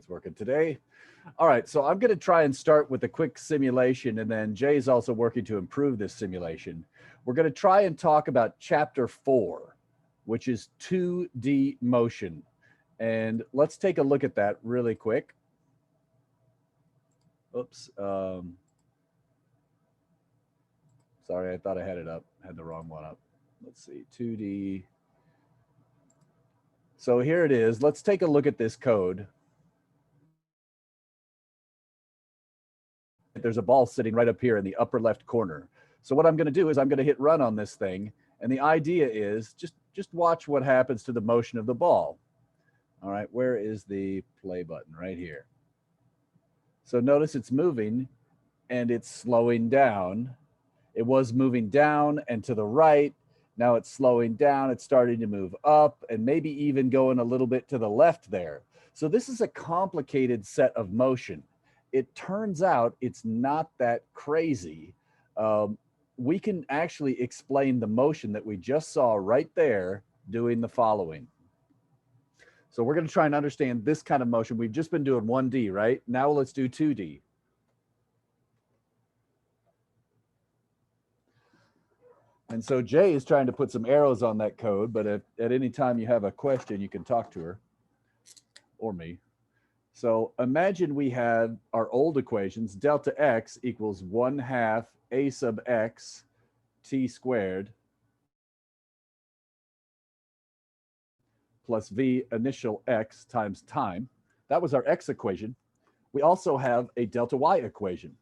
working today. All right, so I'm going to try and start with a quick simulation, and then Jay's also working to improve this simulation. We're going to try and talk about chapter 4, which is 2D motion. And let's take a look at that really quick. Oops. Sorry, I thought I had it up. Had the wrong one up. Let's see, 2D. So here it is. Let's take a look at this code. There's a ball sitting right up here in the upper left corner. So what I'm going to do is I'm going to hit run on this thing. And the idea is just watch what happens to the motion of the ball. All right, where is the play button? Right here. So notice it's moving and it's slowing down. It was moving down and to the right. Now it's slowing down. It's starting to move up and maybe even going a little bit to the left there. So this is a complicated set of motion. It turns out it's not that crazy. We can actually explain the motion that we just saw right there doing the following. So we're going to try and understand this kind of motion. We've just been doing 1D, right? Now let's do 2D. And so Jay is trying to put some arrows on that code, but if at any time you have a question, you can talk to her or me. So imagine we had our old equations, delta x equals 1/2 a sub x t squared plus v initial x times time. That was our x equation. We also have a delta y equation.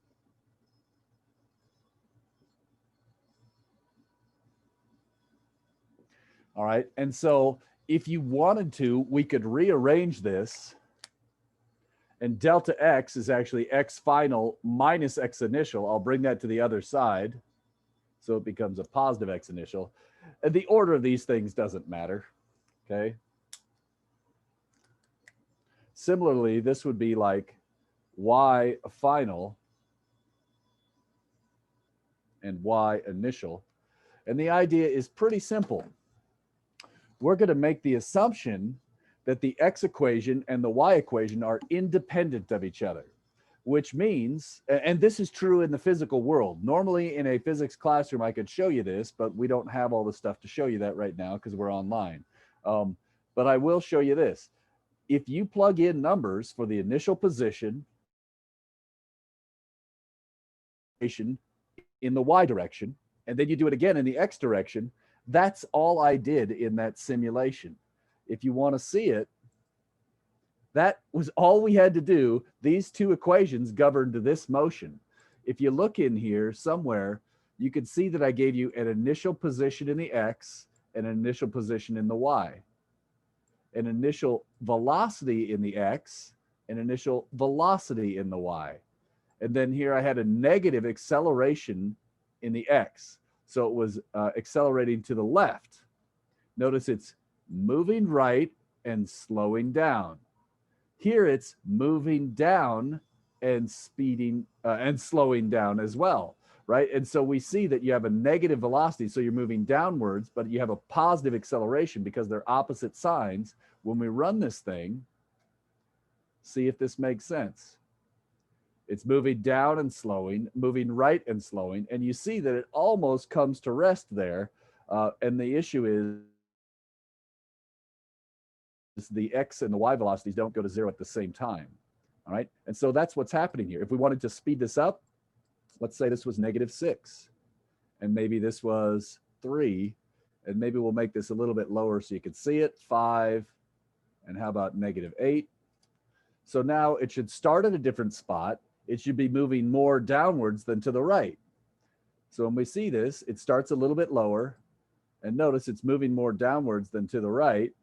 All right, and so if you wanted to, we could rearrange this, and delta x is actually x final minus x initial. I'll bring that to the other side, so it becomes a positive x initial. And the order of these things doesn't matter, okay? Similarly, this would be like y final and y initial. And the idea is pretty simple. We're going to make the assumption that the x equation and the y equation are independent of each other, which means, and this is true in the physical world. Normally in a physics classroom, I could show you this, but we don't have all the stuff to show you that right now because we're online. But I will show you this. If you plug in numbers for the initial position in the y direction, and then you do it again in the x direction, that's all I did in that simulation. If you want to see it, that was all we had to do. These two equations governed this motion. If you look in here somewhere, you can see that I gave you an initial position in the x and an initial position in the y, an initial velocity in the x, an initial velocity in the y. And then here I had a negative acceleration in the x. So it was accelerating to the left. Notice it's moving right and slowing down. Here it's moving down and speeding and slowing down as well, right? And so we see that you have a negative velocity, so you're moving downwards, but you have a positive acceleration because they're opposite signs. When we run this thing, see if this makes sense. It's moving down and slowing, moving right and slowing, and you see that it almost comes to rest there. And the issue is the x and the y velocities don't go to 0 at the same time. All right, and so that's what's happening here. If we wanted to speed this up, let's say this was -6, and maybe this was 3, and maybe we'll make this a little bit lower so you can see it, 5, and how about -8? So now it should start at a different spot. It should be moving more downwards than to the right. So when we see this, it starts a little bit lower, and notice it's moving more downwards than to the right.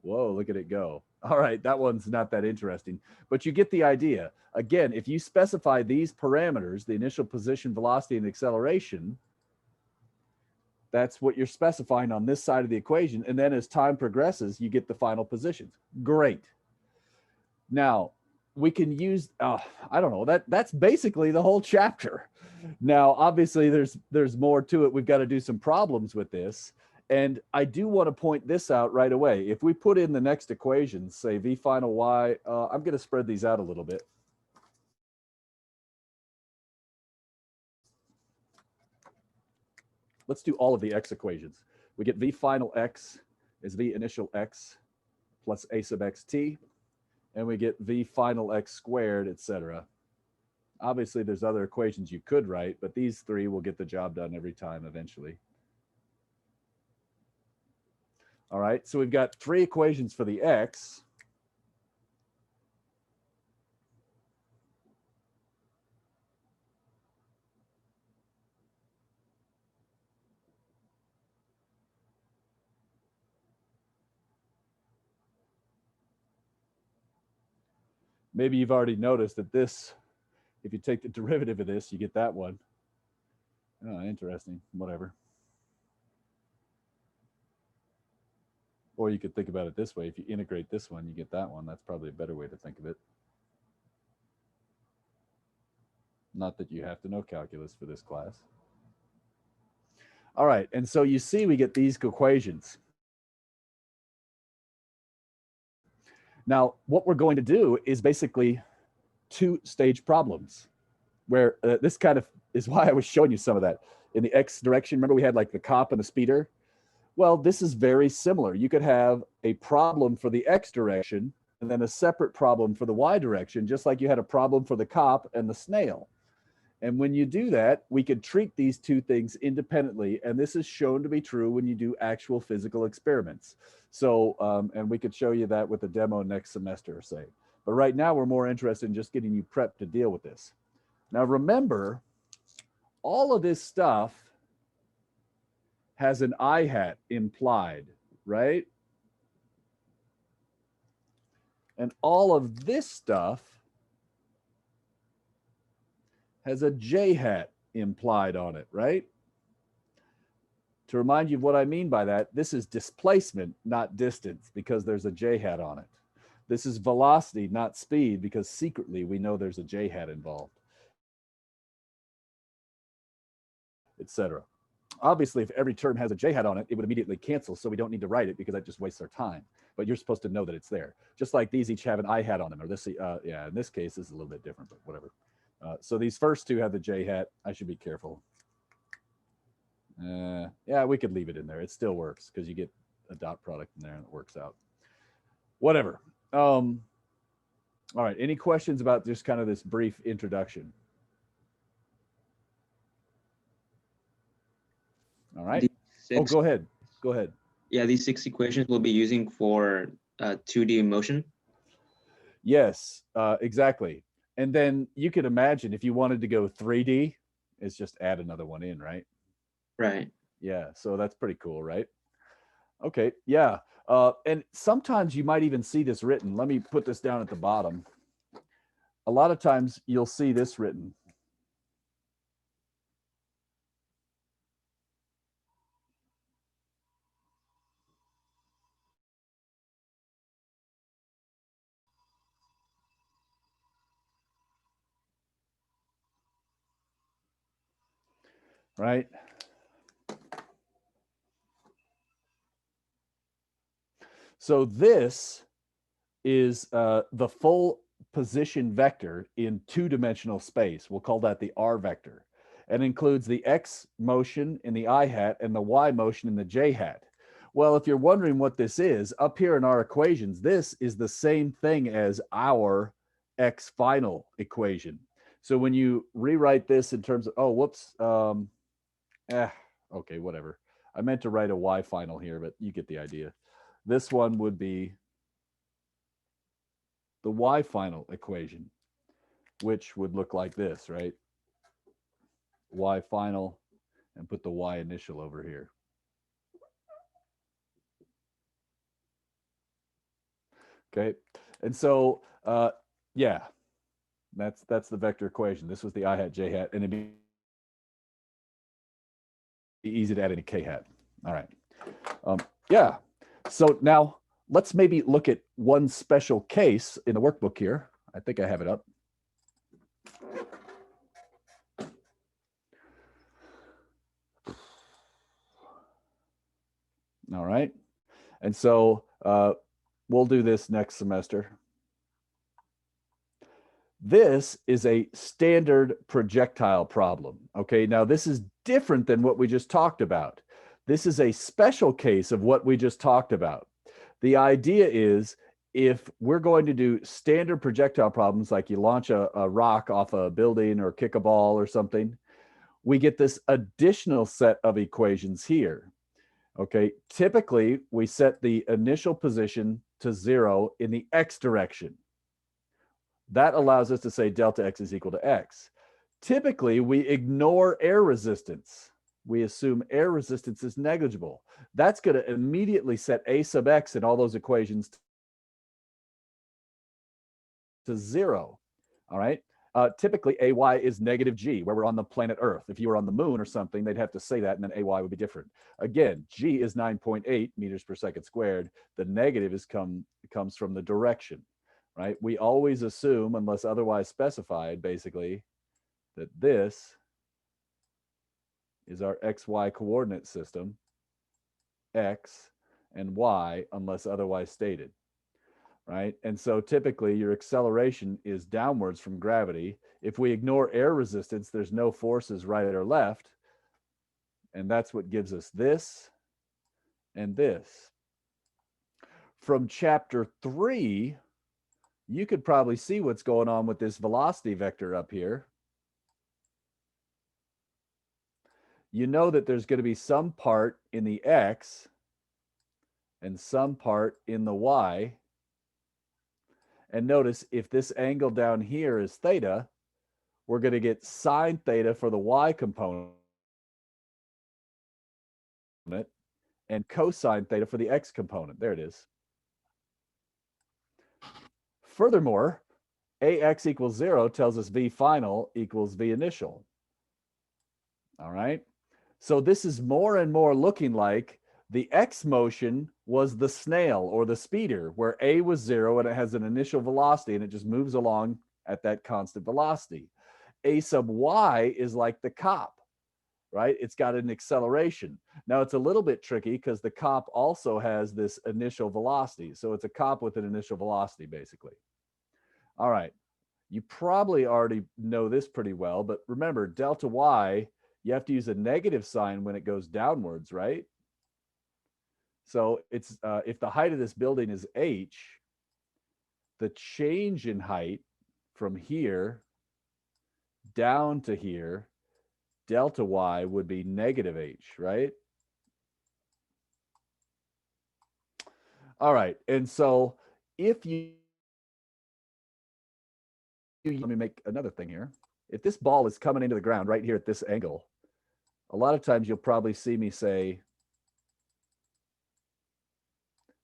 Whoa, look at it go. All right, that one's not that interesting, but you get the idea. Again, if you specify these parameters, the initial position, velocity, and acceleration, that's what you're specifying on this side of the equation. And then as time progresses, you get the final positions. Great. Now, we can use, I don't know, that's basically the whole chapter. Now, obviously, there's more to it. We've got to do some problems with this. And I do want to point this out right away. If we put in the next equations, say v final y, I'm going to spread these out a little bit. Let's do all of the x equations. We get v final x is v initial x plus a sub xt, and we get v final x squared, etc. Obviously, there's other equations you could write, but these three will get the job done every time eventually. All right, so we've got three equations for the x. Maybe you've already noticed that this, if you take the derivative of this, you get that one. Oh, interesting, whatever. Or you could think about it this way. If you integrate this one, you get that one. That's probably a better way to think of it. Not that you have to know calculus for this class. All right, and so you see we get these equations. Now, what we're going to do is basically two-stage problems, where this kind of is why I was showing you some of that. In the x direction, remember we had like the cop and the speeder? Well, this is very similar. You could have a problem for the x direction and then a separate problem for the y direction, just like you had a problem for the cop and the snail. And when you do that, we could treat these two things independently. And this is shown to be true when you do actual physical experiments. So, and we could show you that with a demo next semester, say. But right now, we're more interested in just getting you prepped to deal with this. Now, remember, all of this stuff has an I hat implied, right? And all of this stuff has a J hat implied on it, right? To remind you of what I mean by that, this is displacement, not distance, because there's a J hat on it. This is velocity, not speed, because secretly we know there's a J hat involved, etc. Obviously, if every term has a J hat on it, it would immediately cancel, so we don't need to write it because that just wastes our time. But you're supposed to know that it's there. Just like these each have an I hat on them, or this, yeah, in this case, this is a little bit different, but whatever. So these first two have the J hat. I should be careful. Yeah, we could leave it in there. It still works because you get a dot product in there and it works out. Whatever. All right, any questions about just kind of this brief introduction? All right. Oh, go ahead. Go ahead. Yeah, these 6 equations we'll be using for 2D motion. Yes, exactly. And then you could imagine if you wanted to go 3D, it's just add another one in, right? Right. Yeah, so that's pretty cool, right? Okay, yeah. And sometimes you might even see this written. Let me put this down at the bottom. A lot of times you'll see this written. Right? So this is the full position vector in two-dimensional space. We'll call that the R vector. And includes the X motion in the I hat and the Y motion in the J hat. Well, if you're wondering what this is, up here in our equations, this is the same thing as our X final equation. So when you rewrite this in terms of, oh, whoops, okay, whatever. I meant to write a Y final here, but you get the idea. This one would be the Y final equation, which would look like this, right? Y final, and put the Y initial over here. Okay, and so yeah, that's the vector equation. This was the I hat J hat, and it'd be easy to add any K hat. All right, yeah. So now let's maybe look at one special case in the workbook here. I think I have it up. All right. And so we'll do this next semester. This is a standard projectile problem. Okay, now this is different than what we just talked about. This is a special case of what we just talked about. The idea is if we're going to do standard projectile problems, like you launch a rock off a building or kick a ball or something, we get this additional set of equations here. Okay, typically we set the initial position to 0 in the x direction. That allows us to say delta x is equal to x. Typically, we ignore air resistance. We assume air resistance is negligible. That's going to immediately set a sub x in all those equations to 0. All right. Typically, ay is negative g, where we're on the planet Earth. If you were on the moon or something, they'd have to say that, and then ay would be different. Again, g is 9.8 meters per second squared. The negative comes from the direction, right? We always assume, unless otherwise specified, basically, that this is our xy coordinate system, x and y, unless otherwise stated. Right? And so typically your acceleration is downwards from gravity. If we ignore air resistance, there's no forces right or left. And that's what gives us this and this. From chapter 3, you could probably see what's going on with this velocity vector up here. You know that there's going to be some part in the x and some part in the y. And notice if this angle down here is theta, we're going to get sine theta for the y component and cosine theta for the x component. There it is. Furthermore, ax equals 0 tells us v final equals v initial. All right. So this is more and more looking like the x motion was the snail or the speeder, where a was 0 and it has an initial velocity and it just moves along at that constant velocity. A sub y is like the cop, right? It's got an acceleration. Now it's a little bit tricky because the cop also has this initial velocity. So it's a cop with an initial velocity, basically. All right. You probably already know this pretty well, but remember, delta y, you have to use a negative sign when it goes downwards, right? So it's if the height of this building is h, the change in height from here down to here, delta y would be negative h, right? All right, and so if you let me make another thing here. If this ball is coming into the ground right here at this angle, a lot of times you'll probably see me say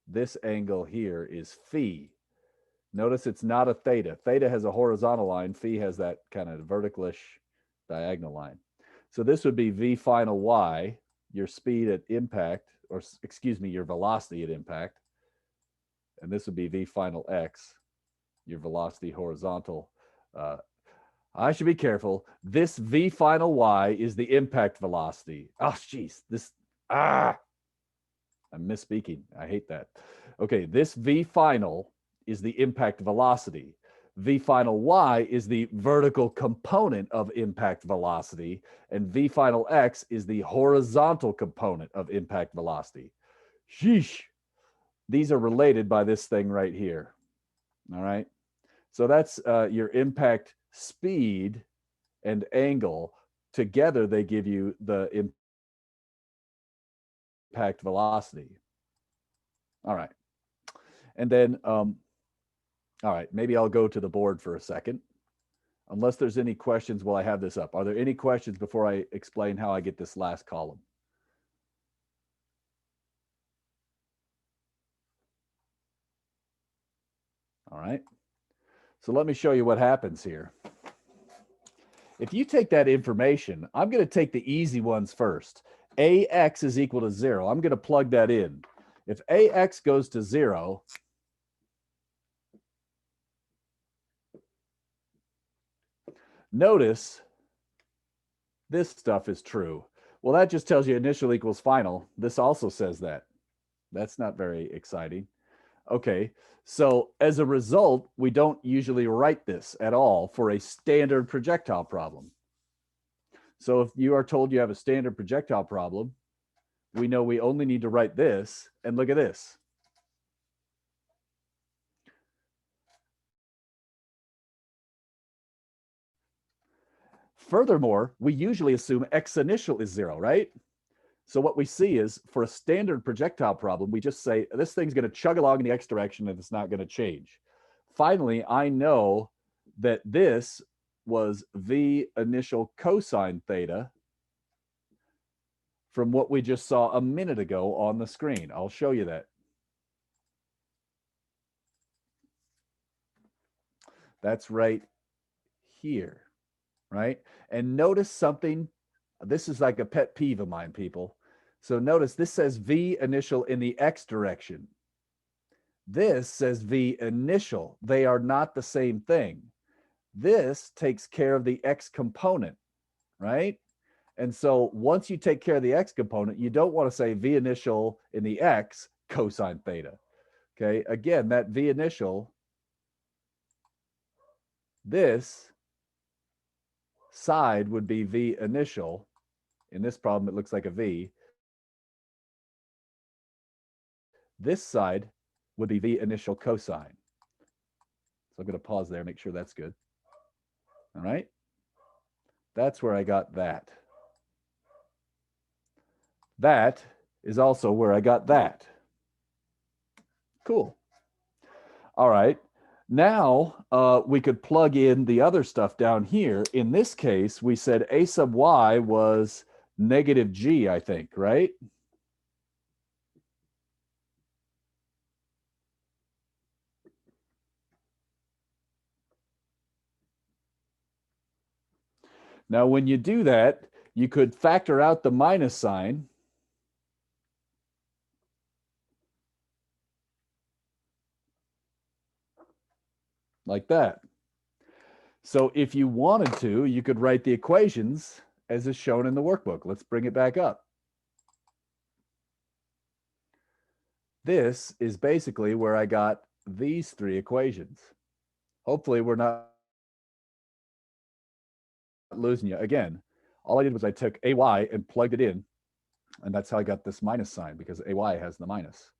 this angle here is phi. Notice it's not a theta. Theta has a horizontal line. Phi has that kind of verticalish diagonal line. So this would be v final y, your speed at impact, or excuse me, your velocity at impact. And this would be v final x, your velocity horizontal. I should be careful. This v final y is the impact velocity. Oh, geez, I'm misspeaking. I hate that. Okay, this v final is the impact velocity. V final y is the vertical component of impact velocity, and v final x is the horizontal component of impact velocity. Sheesh. These are related by this thing right here. All right. So that's your impact speed and angle. Together, they give you the impact velocity. All right. And then, all right, maybe I'll go to the board for a second. Unless there's any questions while I have this up. Are there any questions before I explain how I get this last column? All right. So let me show you what happens here. If you take that information, I'm going to take the easy ones first. AX is equal to 0. I'm going to plug that in. If AX goes to 0, notice this stuff is true. Well, that just tells you initial equals final. This also says that. That's not very exciting. Okay, so as a result, we don't usually write this at all for a standard projectile problem. So if you are told you have a standard projectile problem, we know we only need to write this, and look at this. Furthermore, we usually assume x initial is 0, right? So what we see is for a standard projectile problem, we just say this thing's going to chug along in the x direction and it's not going to change. Finally, I know that this was v initial cosine theta from what we just saw a minute ago on the screen. I'll show you that. That's right here, right? And notice something. This is like a pet peeve of mine, people. So notice this says v initial in the x direction. This says v initial. They are not the same thing. This takes care of the x component, right? And so once you take care of the x component, you don't want to say v initial in the x cosine theta. Okay, again, that v initial, this side would be v initial. In this problem, it looks like a v. This side would be v initial cosine. So I'm going to pause there, make sure that's good. All right. That's where I got that. That is also where I got that. Cool. All right. Now we could plug in the other stuff down here. In this case, we said a sub y was negative g, I think, right? Now, when you do that, you could factor out the minus sign. Like that. So if you wanted to, you could write the equations as is shown in the workbook. Let's bring it back up. This is basically where I got these three equations. Hopefully we're not losing you. Again, all I did was I took AY and plugged it in, and that's how I got this minus sign, because AY has the minus.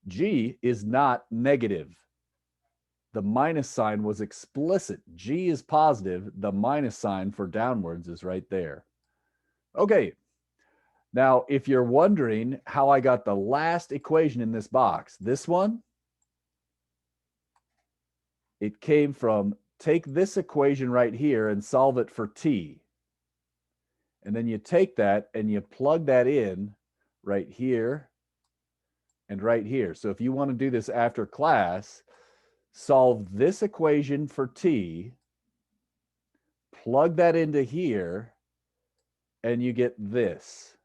G is not negative. The minus sign was explicit. G is positive. The minus sign for downwards is right there. Okay. Now, if you're wondering how I got the last equation in this box, this one, it came from take this equation right here and solve it for t. And then you take that and you plug that in right here and right here. So if you want to do this after class, solve this equation for t, plug that into here, and you get this.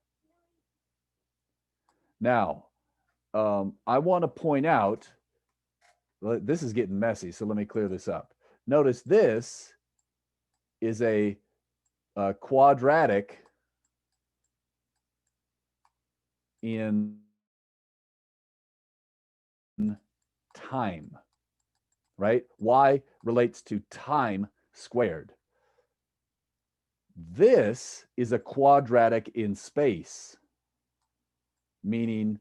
Now, I want to point out, this is getting messy, so let me clear this up. Notice this is a quadratic in time, right? Y relates to time squared. This is a quadratic in space, meaning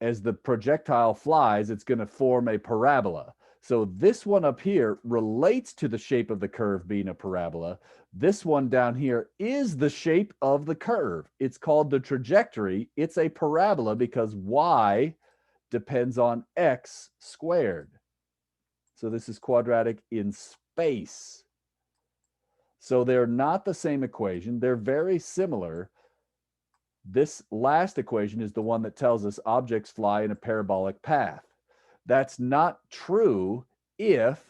as the projectile flies, it's going to form a parabola. So this one up here relates to the shape of the curve being a parabola. This one down here is the shape of the curve. It's called the trajectory. It's a parabola because y depends on x squared. So this is quadratic in space. So they're not the same equation. They're very similar. This last equation is the one that tells us objects fly in a parabolic path. That's not true if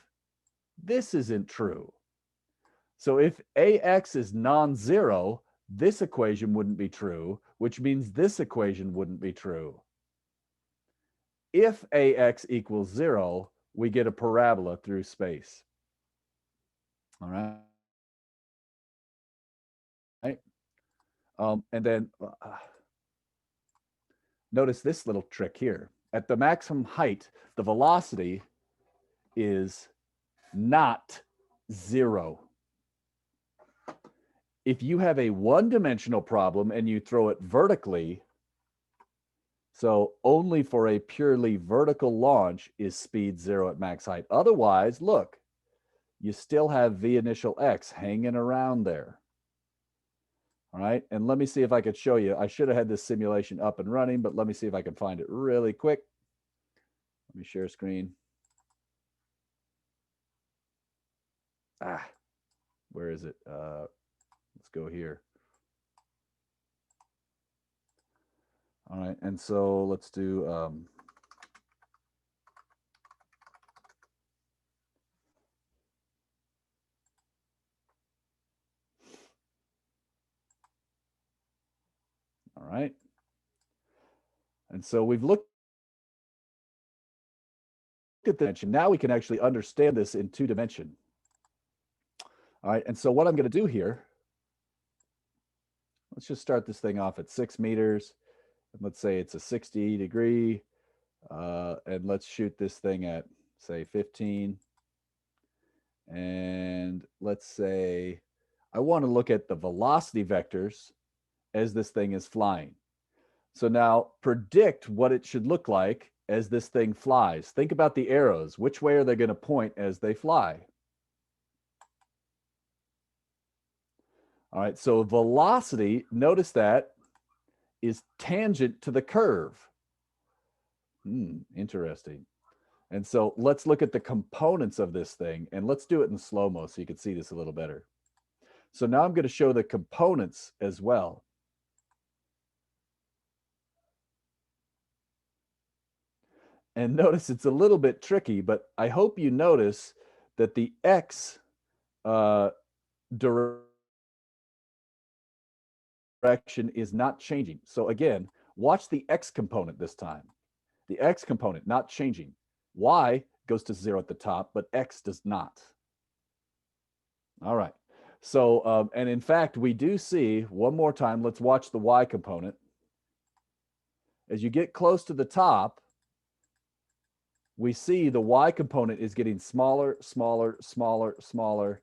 this isn't true. So if AX is non-zero, this equation wouldn't be true, which means this equation wouldn't be true. If AX equals 0, we get a parabola through space. All right. And then notice this little trick here. At the maximum height, the velocity is not 0. If you have a one-dimensional problem and you throw it vertically, so only for a purely vertical launch is speed 0 at max height. Otherwise, look, you still have v initial x hanging around there. All right, and let me see if I could show you. I should have had this simulation up and running, but let me see if I can find it really quick. Let me share screen. Where is it? Let's go here. All right, and so let's do all right. And so we've looked at the dimension. Now we can actually understand this in 2-dimension. All right, and so what I'm going to do here, let's just start this thing off at 6 meters. And let's say it's a 60 degree. And let's shoot this thing at, say, 15. And let's say I want to look at the velocity vectors as this thing is flying. So now predict what it should look like as this thing flies. Think about the arrows. Which way are they going to point as they fly? All right, so velocity, notice that, is tangent to the curve. Interesting. And so let's look at the components of this thing, and let's do it in slow-mo so you can see this a little better. So now I'm going to show the components as well. And notice it's a little bit tricky, but I hope you notice that the x direction is not changing. So again, watch the x component this time. The x component not changing. Y goes to 0 at the top, but x does not. All right. So, and in fact, we do see, one more time, let's watch the y component. As you get close to the top, we see the y component is getting smaller, smaller, smaller, smaller.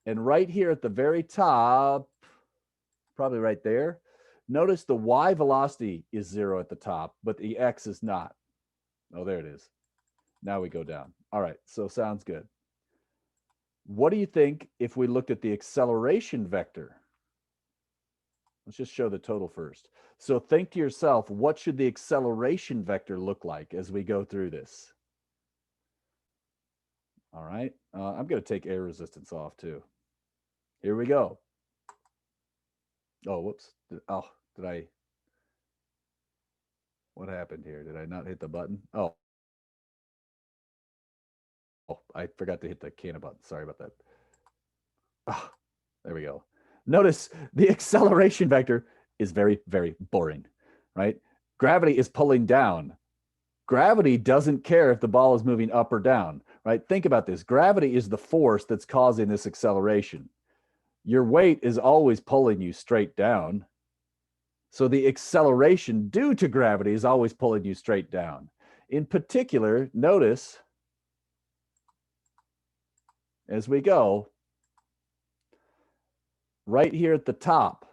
And right here at the very top, probably right there, notice the y velocity is 0 at the top, but the x is not. Oh, there it is. Now we go down. All right, so sounds good. What do you think if we looked at the acceleration vector? Let's just show the total first. So think to yourself, what should the acceleration vector look like as we go through this? All right, I'm going to take air resistance off too. Here we go. Oh, whoops. Did I? What happened here? Did I not hit the button? Oh, I forgot to hit the can button. Sorry about that. Oh, there we go. Notice the acceleration vector is very, very boring, right? Gravity is pulling down. Gravity doesn't care if the ball is moving up or down, right? Think about this. Gravity is the force that's causing this acceleration. Your weight is always pulling you straight down. So the acceleration due to gravity is always pulling you straight down. In particular, notice as we go, right here at the top,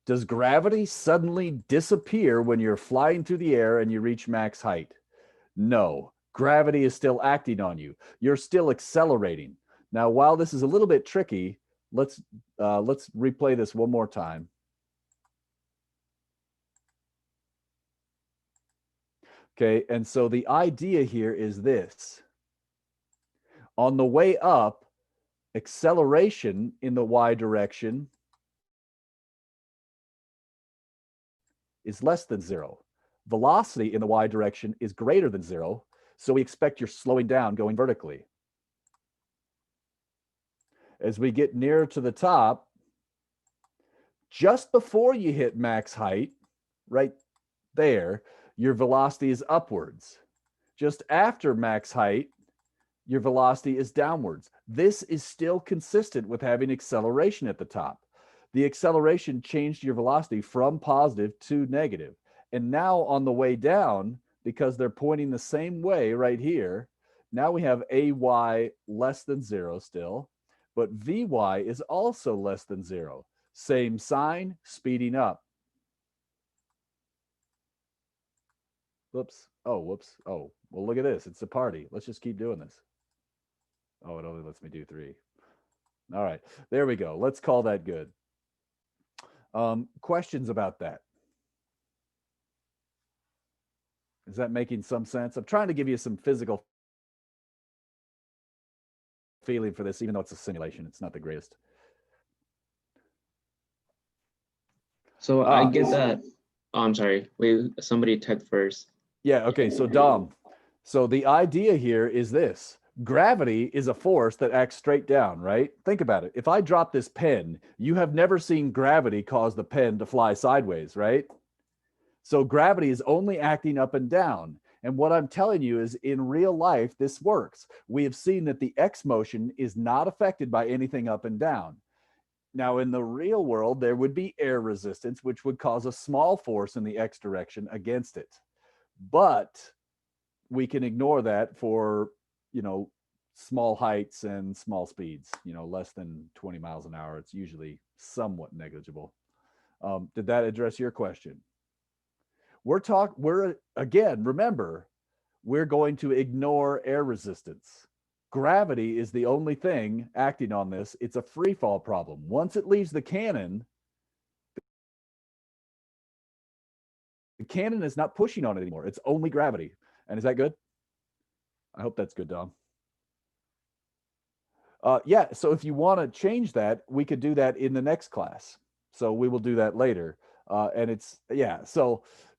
does gravity suddenly disappear when you're flying through the air and you reach max height? No, gravity is still acting on you. You're still accelerating. Now, while this is a little bit tricky, let's replay this one more time. Okay, and so the idea here is this. On the way up, acceleration in the y direction is less than 0. Velocity in the y direction is greater than 0, so we expect you're slowing down going vertically. As we get nearer to the top, just before you hit max height, right there, your velocity is upwards. Just after max height, your velocity is downwards. This is still consistent with having acceleration at the top. The acceleration changed your velocity from positive to negative. And now on the way down, because they're pointing the same way right here, now we have AY less than 0 still, but VY is also less than 0. Same sign, speeding up. Whoops. Oh, whoops. Oh, well, look at this. It's a party. Let's just keep doing this. Oh, it only lets me do 3. All right, there we go. Let's call that good. Questions about that? Is that making some sense? I'm trying to give you some physical feeling for this, even though it's a simulation. It's not the greatest. So I get that. Oh, I'm sorry. Wait, somebody typed first. Yeah, okay. So Dom, so the idea here is this. Gravity is a force that acts straight down, right? Think about it. If I drop this pen, you have never seen gravity cause the pen to fly sideways, right? So gravity is only acting up and down. And what I'm telling you is in real life, this works. We have seen that the X motion is not affected by anything up and down. Now, in the real world, there would be air resistance, which would cause a small force in the X direction against it. But we can ignore that for, small heights and small speeds, less than 20 miles an hour. It's usually somewhat negligible. Did that address your question? Again, remember, we're going to ignore air resistance. Gravity is the only thing acting on this. It's a free fall problem. Once it leaves the cannon is not pushing on it anymore. It's only gravity. And is that good? I hope that's good, Dom. Yeah, so if you want to change that, we could do that in the next class. So we will do that later.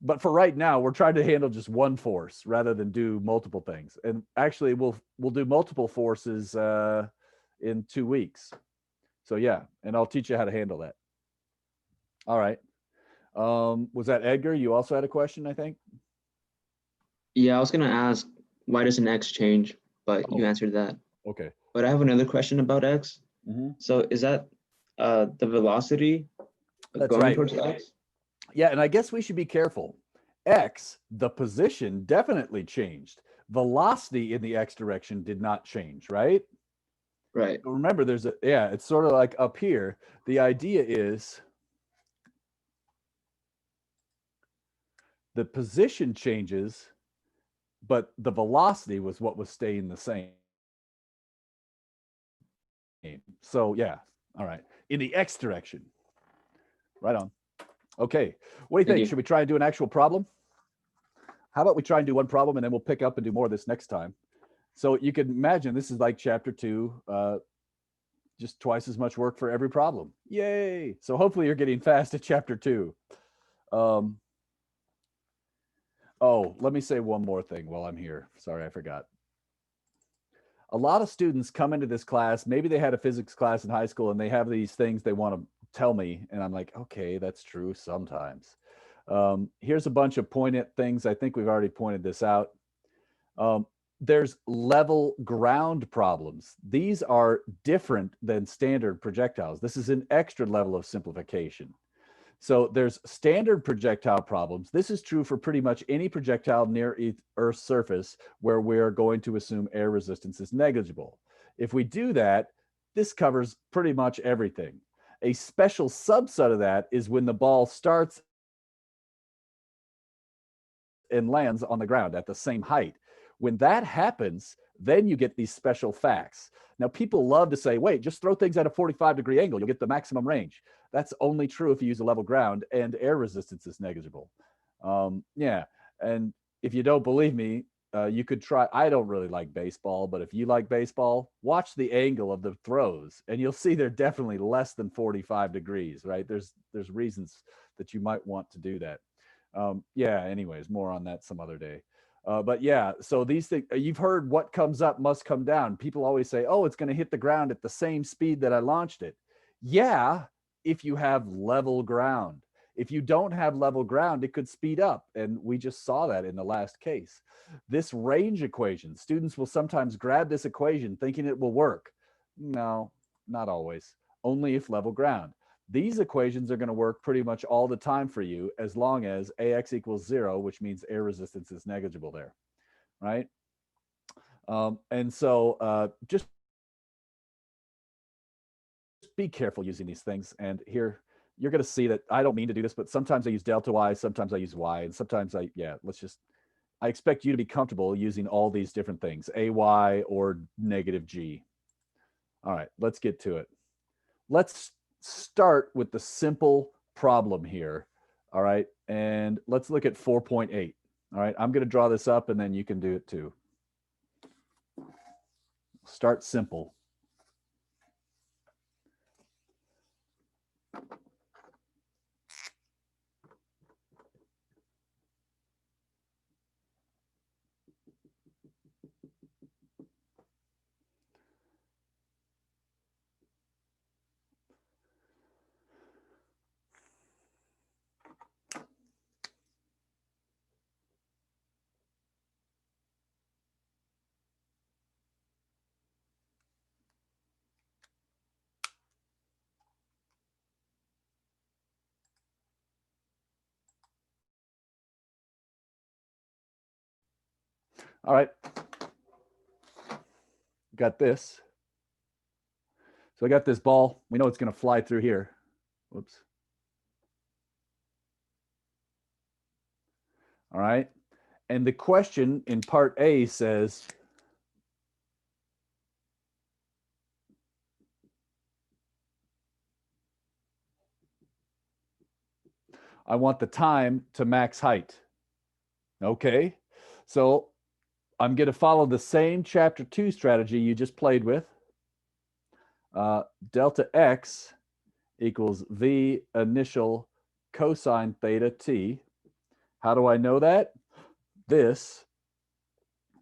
But for right now, we're trying to handle just one force rather than do multiple things. And actually, we'll do multiple forces in 2 weeks. So yeah, and I'll teach you how to handle that. All right. Was that Edgar? You also had a question, I think? Yeah, I was gonna ask, why does an X change? But you answered that. Okay. But I have another question about X. Mm-hmm. So is that the velocity going towards X? Yeah, and I guess we should be careful. X, the position definitely changed. Velocity in the X direction did not change, right? Right. Remember, it's sort of like up here. The idea is the position changes, but the velocity was what was staying the same. So yeah, all right. In the X direction. Right on. Okay. What do you think? Should we try and do an actual problem? How about we try and do one problem and then we'll pick up and do more of this next time. So you can imagine this is like chapter 2, just twice as much work for every problem. Yay. So hopefully you're getting fast at chapter 2. Let me say one more thing while I'm here. Sorry, I forgot. A lot of students come into this class, maybe they had a physics class in high school and they have these things they want to tell me. And I'm like, okay, that's true sometimes. Here's a bunch of pointed things. I think we've already pointed this out. There's level ground problems. These are different than standard projectiles. This is an extra level of simplification. So there's standard projectile problems. This is true for pretty much any projectile near Earth's surface where we're going to assume air resistance is negligible. If we do that, this covers pretty much everything. A special subset of that is when the ball starts and lands on the ground at the same height. When that happens, then you get these special facts. Now, people love to say, wait, just throw things at a 45-degree angle. You'll get the maximum range. That's only true if you use a level ground and air resistance is negligible. Yeah, and if you don't believe me, you could try. I don't really like baseball, but if you like baseball, watch the angle of the throws and you'll see they're definitely less than 45 degrees, right? There's reasons that you might want to do that. Yeah, anyways, more on that some other day. But yeah, so these things, you've heard what comes up must come down. People always say, oh, it's going to hit the ground at the same speed that I launched it. Yeah, if you have level ground. If you don't have level ground, it could speed up. And we just saw that in the last case. This range equation, students will sometimes grab this equation thinking it will work. No, not always. Only if level ground. These equations are going to work pretty much all the time for you as long as AX equals 0, which means air resistance is negligible there, right? And so just be careful using these things. And here you're going to see that I don't mean to do this, but sometimes I use delta Y, sometimes I use Y, and sometimes I expect you to be comfortable using all these different things, AY or negative G. All right, let's get to it. Let's start with the simple problem here. All right, and let's look at 4.8. All right, I'm going to draw this up and then you can do it too. Start simple. All right, got this. So I got this ball. We know it's going to fly through here. Whoops. All right. And the question in part A says, I want the time to max height. Okay. So I'm going to follow the same chapter 2 strategy you just played with. Delta X equals V initial cosine theta T. How do I know that? This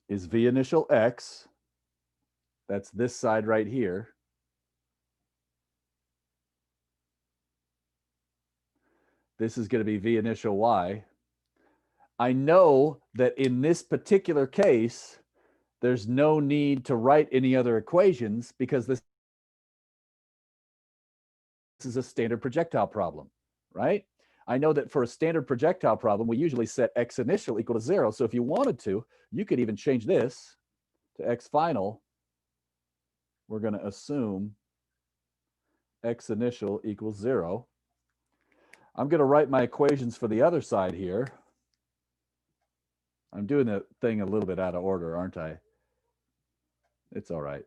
is V initial X. That's this side right here. This is going to be V initial Y. I know that in this particular case, there's no need to write any other equations because this is a standard projectile problem, right? I know that for a standard projectile problem, we usually set X initial equal to 0. So if you wanted to, you could even change this to X final. We're going to assume X initial equals 0. I'm going to write my equations for the other side here. I'm doing the thing a little bit out of order, aren't I? It's all right.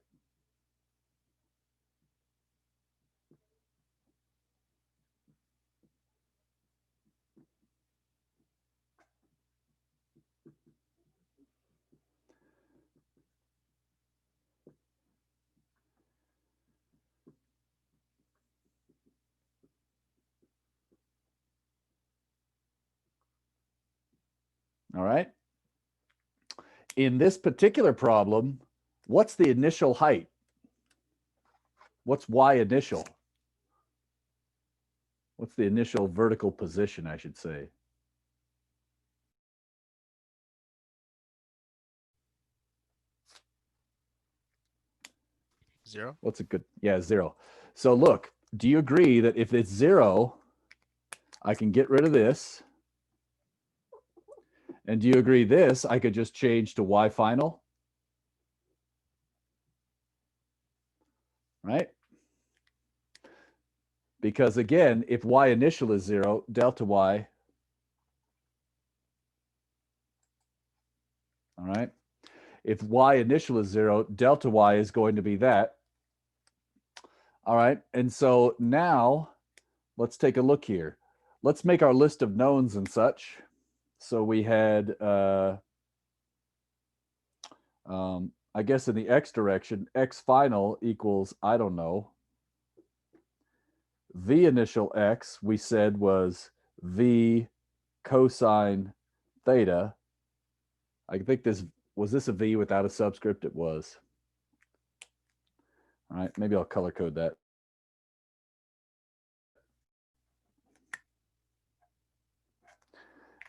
All right. In this particular problem, what's the initial height? What's Y initial? What's the initial vertical position, I should say? Zero. What's a good, yeah, 0. So look, do you agree that if it's 0, I can get rid of this? And do you agree this, I could just change to Y final? Right? Because again, if Y initial is 0, delta Y, all right? If Y initial is 0, delta Y is going to be that. All right, and so now let's take a look here. Let's make our list of knowns and such. So we had, I guess in the X direction, X final equals, I don't know, V initial X, we said was V cosine theta. I think this, was this a V without a subscript? It was. All right, maybe I'll color code that.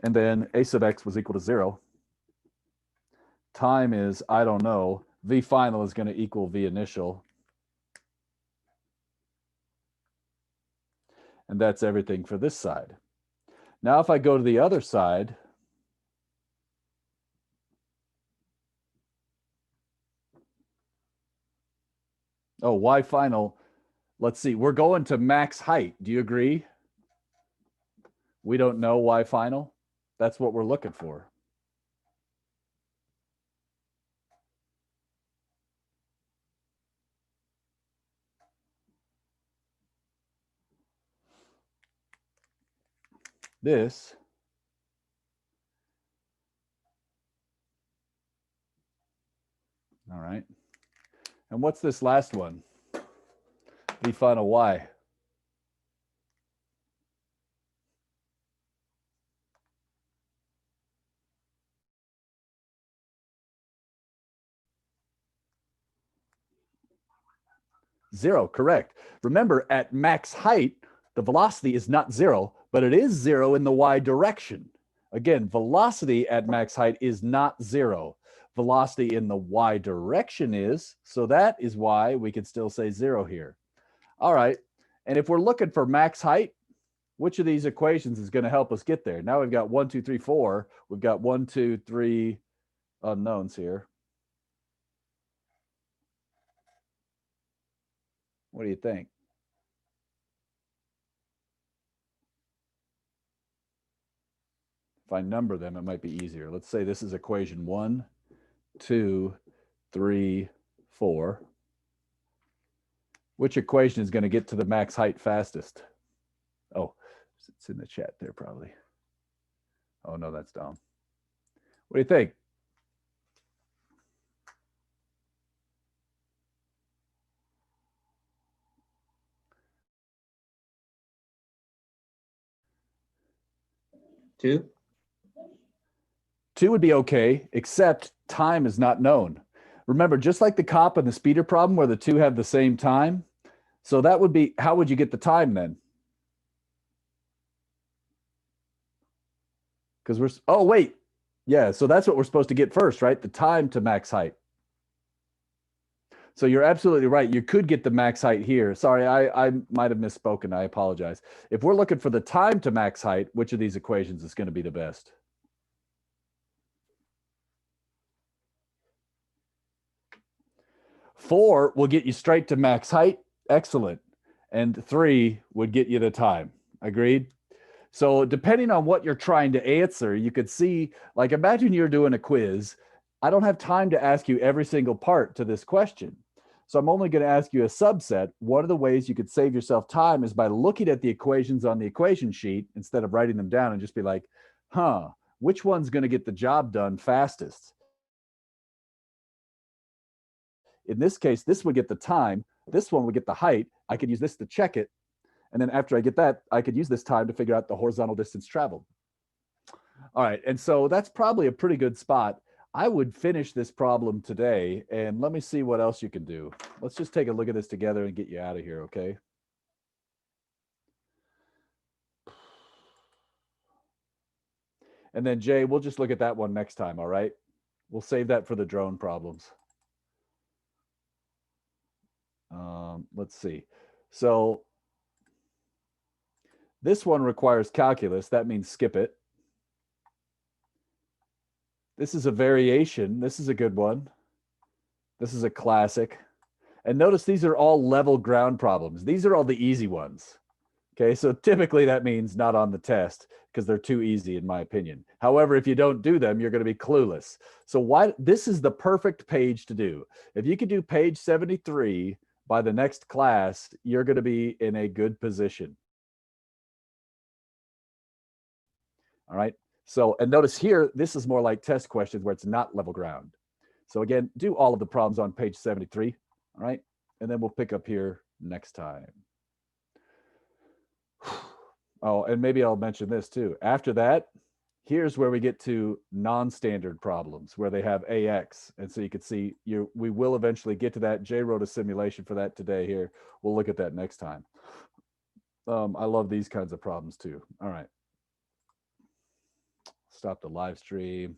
And then A sub X was equal to 0. Time is, I don't know, V final is going to equal V initial. And that's everything for this side. Now, if I go to the other side, oh, y final, let's see, we're going to max height. Do you agree? We don't know y final. That's what we're looking for. This all right. And what's this last one? V final y. Zero, correct. Remember, at max height, the velocity is not zero, but it is zero in the y direction. Again, velocity at max height is not zero. Velocity in the y direction is, so that is why we could still say zero here. All right, and if we're looking for max height, which of these equations is going to help us get there? Now we've got 1, 2, 3, 4. We've got 1, 2, 3 unknowns here. What do you think? If I number them, it might be easier. Let's say this is equation 1, 2, 3, 4. Which equation is going to get to the max height fastest? Oh, it's in the chat there probably. Oh, no, that's dumb. What do you think? Two? 2 would be okay, except time is not known. Remember, just like the cop and the speeder problem where the two have the same time. So that would be, how would you get the time then? Because we're, oh, wait. Yeah, so that's what we're supposed to get first, right? The time to max height. So you're absolutely right. You could get the max height here. Sorry, I might have misspoken. I apologize. If we're looking for the time to max height, which of these equations is going to be the best? Four will get you straight to max height. Excellent. And 3 would get you the time. Agreed? So depending on what you're trying to answer, you could see, like imagine you're doing a quiz. I don't have time to ask you every single part to this question. So I'm only going to ask you a subset. One of the ways you could save yourself time is by looking at the equations on the equation sheet instead of writing them down and just be like, which one's going to get the job done fastest? In this case, this would get the time. This one would get the height. I could use this to check it. And then after I get that, I could use this time to figure out the horizontal distance traveled. All right, and so that's probably a pretty good spot. I would finish this problem today, and let me see what else you can do. Let's just take a look at this together and get you out of here, okay? And then Jay, we'll just look at that one next time, all right? We'll save that for the drone problems. Let's see. So this one requires calculus. That means skip it. This is a variation. This is a good one. This is a classic. And notice these are all level ground problems. These are all the easy ones. Okay, so typically that means not on the test because they're too easy in my opinion. However, if you don't do them, you're going to be clueless. So why this is the perfect page to do. If you could do page 73 by the next class, you're going to be in a good position. All right. So, and notice here, this is more like test questions where it's not level ground. So again, do all of the problems on page 73. All right. And then we'll pick up here next time. Oh, and maybe I'll mention this too. After that, here's where we get to non-standard problems where they have AX. And so you can see we will eventually get to that. Jay wrote a simulation for that today here. We'll look at that next time. I love these kinds of problems too. All right. Stop the live stream.